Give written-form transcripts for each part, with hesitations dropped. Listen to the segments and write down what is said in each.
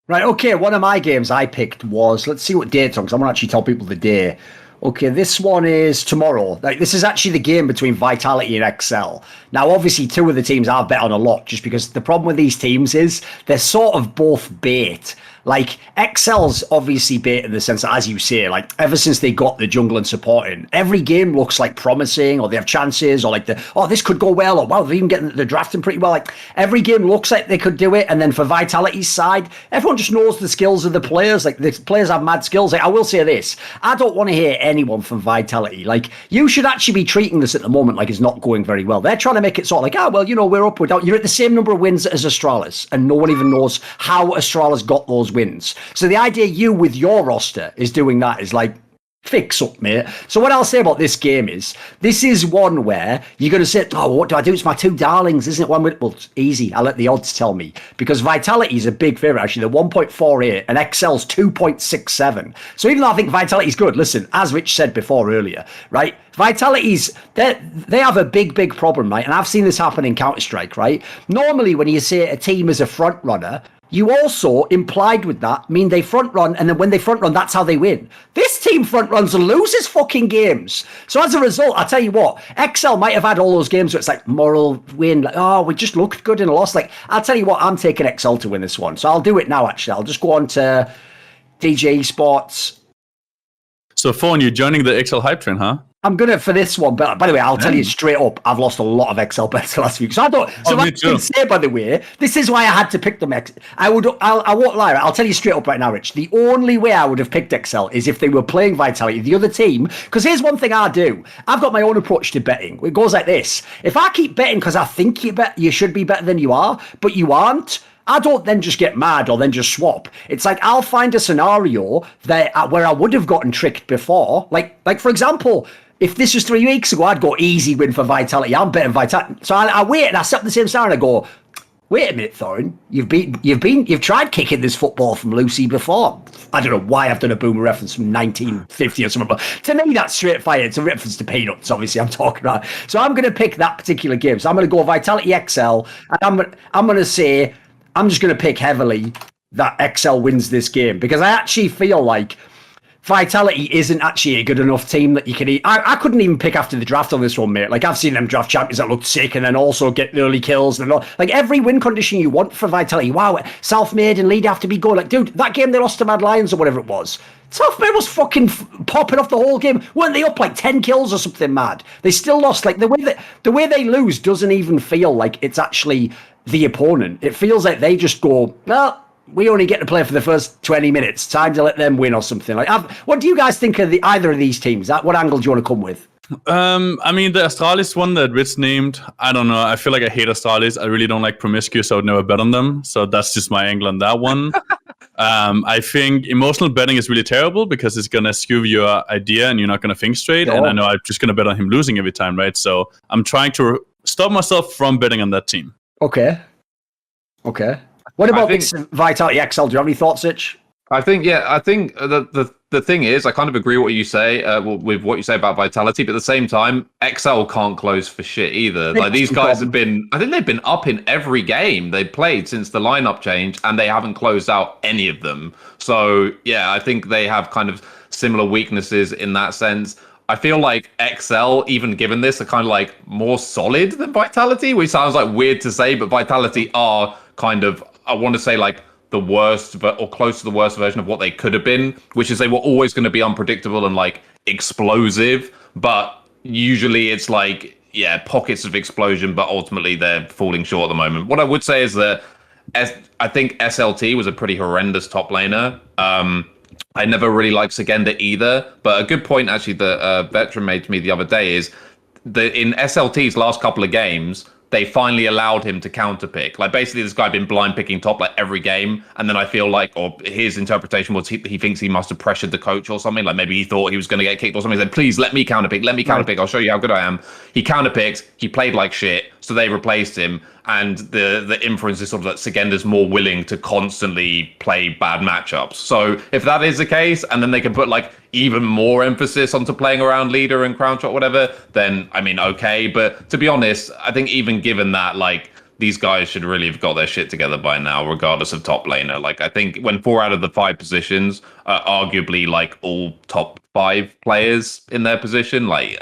Right, okay, one of my games I picked was, let's see what day it's on, because I want to actually tell people the day. Okay, this one is tomorrow. Like, this is actually the game between Vitality and XL. Now, obviously, two of the teams I've bet on a lot, just because the problem with these teams is they're sort of both bait. Like, XL's obviously bait in the sense that, as you say, like, ever since they got the jungle and support in, every game looks like promising, or they have chances, or like, this could go well, or wow, they're even getting the drafting pretty well. Like, every game looks like they could do it, and then for Vitality's side, everyone just knows the skills of the players. Like, the players have mad skills. Like, I will say this, I don't want to hear anyone from Vitality. Like, you should actually be treating this at the moment like it's not going very well. They're trying to make it sort of like, we're up, we're down. You're at the same number of wins as Astralis, and no one even knows how Astralis got those wins. So the idea you with your roster is doing that is like, fix up, mate. So what I'll say about this game is, this is one where you're going to say, oh, what do I do? It's my two darlings, isn't it? Well, it's easy. I'll let the odds tell me. Because Vitality is a big favourite, actually. They're 1.48 and XL's 2.67. So even though I think Vitality's good, listen, as Rich said before earlier, right? Vitality's, they have a big problem, right? And I've seen this happen in Counter-Strike, right? Normally, when you say a team is a front runner, you also, implied with that, mean they front run, and then when they front run, that's how they win. This team front runs and loses fucking games. So as a result, I'll tell you what, XL might have had all those games where it's like moral win, like, oh, we just looked good in a loss. Like, I'll tell you what, I'm taking XL to win this one. So I'll do it now, actually. I'll just go on to DJ Esports. So, Fawn, you're joining the XL hype train, huh? I'm gonna for this one, but by the way, I'll tell you straight up, I've lost a lot of XL bets the last week. So I don't. So I can say, by the way, this is why I had to pick them. I won't lie. I'll tell you straight up right now, Rich. The only way I would have picked XL is if they were playing Vitality, the other team. Because here's one thing I do. I've got my own approach to betting. It goes like this: if I keep betting because I think you should be better than you are, but you aren't, I don't then just get mad or then just swap. It's like I'll find a scenario that where I would have gotten tricked before. Like for example, if this was 3 weeks ago, I'd go easy win for Vitality. I'm betting Vitality. So I wait and I set up the same scenario and I go, wait a minute, Thorin. You've tried kicking this football from Lucy before. I don't know why I've done a boomer reference from 1950 or something, but to me that's straight fire. It's a reference to Peanuts, obviously. I'm talking about. So I'm going to pick that particular game. So I'm going to go Vitality XL, and I'm going to say I'm just going to pick heavily that XL wins this game because I actually feel like Vitality isn't actually a good enough team that you can eat. I couldn't even pick after the draft on this one, mate. Like, I've seen them draft champions that looked sick and then also get early kills. And like, every win condition you want for Vitality. Wow, self-made and lead have to be good. Like, dude, that game they lost to Mad Lions or whatever it was, self-made was fucking popping off the whole game. Weren't they up like 10 kills or something mad? They still lost. Like, the way they lose doesn't even feel like it's actually the opponent. It feels like they just go, well, we only get to play for the first 20 minutes. Time to let them win or something. Like, what do you guys think of either of these teams? What angle do you want to come with? I mean, the Astralis one that Rich named, I don't know. I feel like I hate Astralis. I really don't like Promiscuous, so I would never bet on them. So that's just my angle on that one. I think emotional betting is really terrible because it's going to skew your idea and you're not going to think straight. And I know I'm just going to bet on him losing every time, right? So I'm trying to stop myself from betting on that team. Okay. What about this Vitality XL? Do you have any thoughts, Itch? I think the thing is, I kind of agree with what you say about Vitality, but at the same time, XL can't close for shit either. Like, these guys have been, I think they've been up in every game they've played since the lineup change, and they haven't closed out any of them. So yeah, I think they have kind of similar weaknesses in that sense. I feel like XL, even given this, are kind of like more solid than Vitality, which sounds like weird to say, but Vitality are kind of, I want to say, like the worst, or close to the worst version of what they could have been, which is they were always going to be unpredictable and like explosive, but usually it's like, yeah, pockets of explosion, but ultimately they're falling short at the moment. What I would say is that I think SLT was a pretty horrendous top laner. I never really liked Sagenda either, but a good point actually that Veteran made to me the other day is that in SLT's last couple of games, they finally allowed him to counterpick. Like, basically, this guy had been blind picking top like every game, and then I feel like, or his interpretation was he thinks he must have pressured the coach or something. Like, maybe he thought he was going to get kicked or something. He said, please let me counterpick. I'll show you how good I am. He counterpicked. He played like shit, so they replaced him. And the inference is sort of that Sagenda's more willing to constantly play bad matchups. So if that is the case, and then they can put like even more emphasis onto playing around leader and crown shot, whatever, then I mean, okay. But to be honest, I think even given that, like, these guys should really have got their shit together by now, regardless of top laner. Like, I think when 4 out of the 5 positions are arguably like all top 5 players in their position, like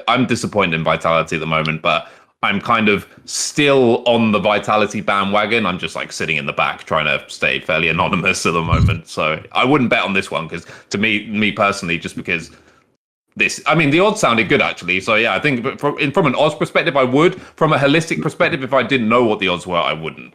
I'm disappointed in Vitality at the moment, but I'm kind of still on the Vitality bandwagon. I'm just like sitting in the back trying to stay fairly anonymous at the moment. So I wouldn't bet on this one because to me personally, just because the odds sounded good actually. So yeah, I think from an odds perspective, I would. From a holistic perspective, if I didn't know what the odds were, I wouldn't.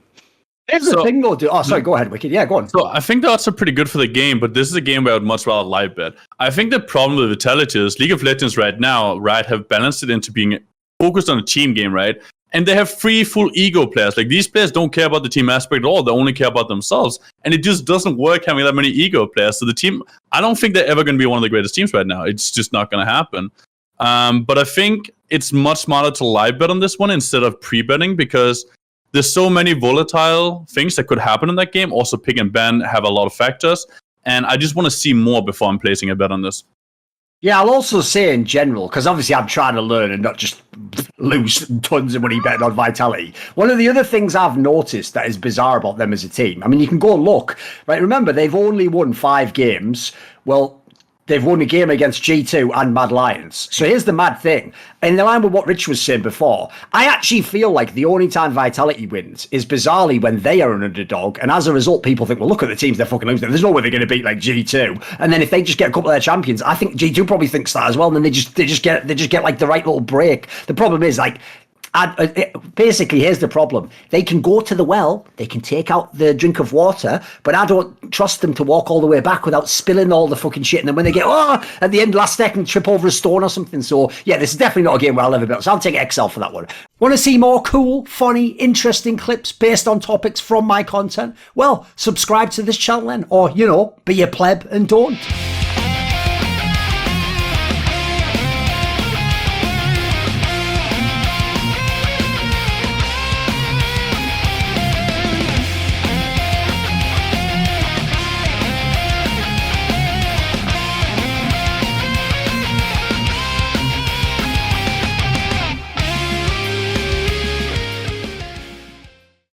Here's the thing though, dude. Oh, sorry, go ahead, Wicked. Yeah, go on. So I think the odds are pretty good for the game, but this is a game where I would much rather live bet. I think the problem with Vitality is League of Legends right now, right, have balanced it into being focused on a team game, right? And they have 3 full ego players. Like, these players don't care about the team aspect at all. They only care about themselves. And it just doesn't work having that many ego players. So the team, I don't think they're ever going to be one of the greatest teams right now. It's just not going to happen. But I think it's much smarter to live bet on this one instead of pre-betting because there's so many volatile things that could happen in that game. Also, pick and ban have a lot of factors. And I just want to see more before I'm placing a bet on this. Yeah, I'll also say in general, because obviously I'm trying to learn and not just lose tons of money betting on Vitality. One of the other things I've noticed that is bizarre about them as a team, I mean, you can go and look, right? Remember, they've only won 5 games. Well, they've won a game against G2 and Mad Lions. So here's the mad thing. In line with what Rich was saying before, I actually feel like the only time Vitality wins is bizarrely when they are an underdog. And as a result, people think, well, look at the teams they're fucking losing. There's no way they're going to beat like G2. And then if they just get a couple of their champions, I think G2 probably thinks that as well. And then they just get like the right little break. The problem is like, basically, here's the problem. They can go to the well, they can take out the drink of water, but I don't trust them to walk all the way back without spilling all the fucking shit. And then when they get, at the end, last second, trip over a stone or something. So, yeah, this is definitely not a game where I'll ever build. So I'll take XL for that one. Want to see more cool, funny, interesting clips based on topics from my content? Well, subscribe to this channel then, or, be a pleb and don't.